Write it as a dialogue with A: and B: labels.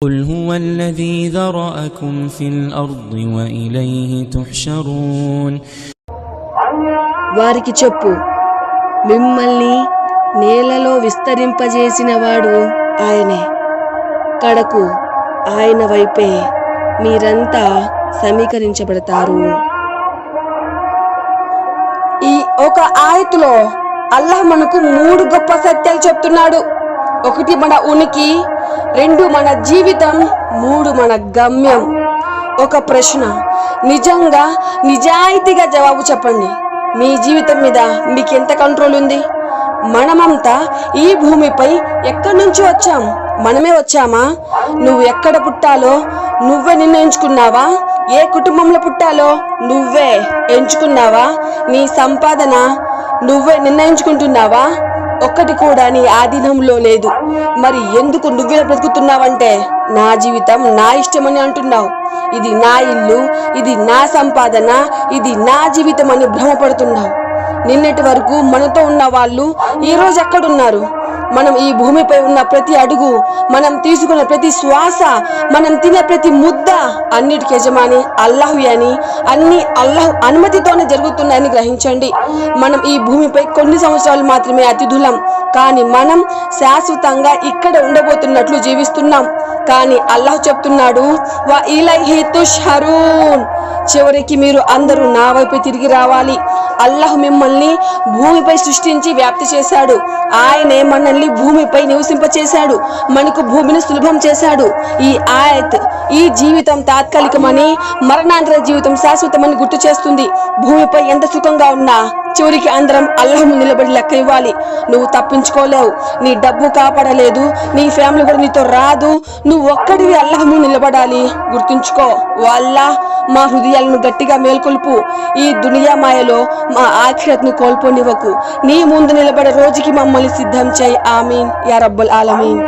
A: قل هو الذي ذرأكم في الأرض وإليه تحشرون
B: వారికి చెప్పు, మిమ్మల్ని నేలలో విస్తరింపజేసినవాడు ఆయనే. కడకు ఆయన వైపే మీరంతా సమీకరించబడతారు. ఈ ఒక ఆయతులో అల్లాహ్ మనకు 3 గొప్ప సత్యాలు చెప్తున్నాడు. 1 మన ఉనికి, 2 మన జీవితం, 3 మన గమ్యం. ఒక ప్రశ్న, నిజంగా నిజాయితీగా జవాబు చెప్పండి. మీ జీవితం మీద మీకు ఎంత కంట్రోల్ ఉంది? మనమంతా ఈ భూమిపై ఎక్కడి నుంచి వచ్చాం? మనమే వచ్చామా? నువ్వు ఎక్కడ పుట్టాలో నువ్వే నిర్ణయించుకున్నావా? ఏ కుటుంబంలో పుట్టాలో నువ్వే ఎంచుకున్నావా? నీ సంపాదన నువ్వే నిర్ణయించుకుంటున్నావా? ఒక్కటి కూడా నీ ఆధీనంలో లేదు. మరి ఎందుకు నువ్వే బ్రతుకుతున్నావంటే నా జీవితం నా ఇష్టమని అంటున్నావు. ఇది నా ఇల్లు, ఇది నా సంపాదన, ఇది నా జీవితం అని భ్రమపడుతున్నావు. నిన్నటి వరకు మనతో ఉన్న వాళ్ళు ఈ రోజు ఎక్కడున్నారు? మనం ఈ భూమిపై ఉన్న ప్రతి అడుగు, మనం తీసుకున్న ప్రతి శ్వాస, మనం తినే ప్రతి ముద్ద అన్నిటికి యజమాని అల్లాహ్ అని, అన్ని అల్లాహ్ అనుమతితోనే జరుగుతున్నాయని గ్రహించండి. మనం ఈ భూమిపై కొన్ని సంవత్సరాలు మాత్రమే అతిథులం, కానీ మనం శాశ్వతంగా ఇక్కడ ఉండబోతున్నట్లు జీవిస్తున్నాం. కానీ అల్లాహ్ చెప్తున్నాడు, వా ఇలైహి తుష్హరూన్, చివరికి మీరు అందరూ నా వైపు తిరిగి రావాలి. అల్లాహ్ మిమ్మల్ని భూమిపై సృష్టించి వ్యాప్తి చేశాడు. ఆయనే మనల్ని భూమిపై నివసింపచేశాడు, మనకు భూమిని సులభం చేశాడు. ఈ ఆయత్ ఈ జీవితం తాత్కాలికమని, మరణాంతర జీవితం శాశ్వతమని గుర్తు చేస్తుంది. భూమిపై ఎంత సుఖంగా ఉన్నా చివరికి అందరం అల్లాహ్ నిలబడి లెక్క ఇవ్వాలి. నువ్వు తప్పించుకోలేవు. నీ డబ్బు కాపాడలేదు, నీ ఫ్యామిలీ కూడా నీతో రాదు. నువ్వు ఒక్కడివి అల్లాహ్ నిలబడాలి. గుర్తుంచుకో, ఓ అల్లాహ్, మా హృదయాలను గట్టిగా మేల్కొల్పు. ఈ దునియా మాయలో మా ఆఖిరత్ను కోల్పోనివ్వకు. నీ ముందు నిలబడే రోజుకి మమ్మల్ని సిద్ధం చేయి. ఆమీన్ యా రబ్బల్ ఆలమీన్.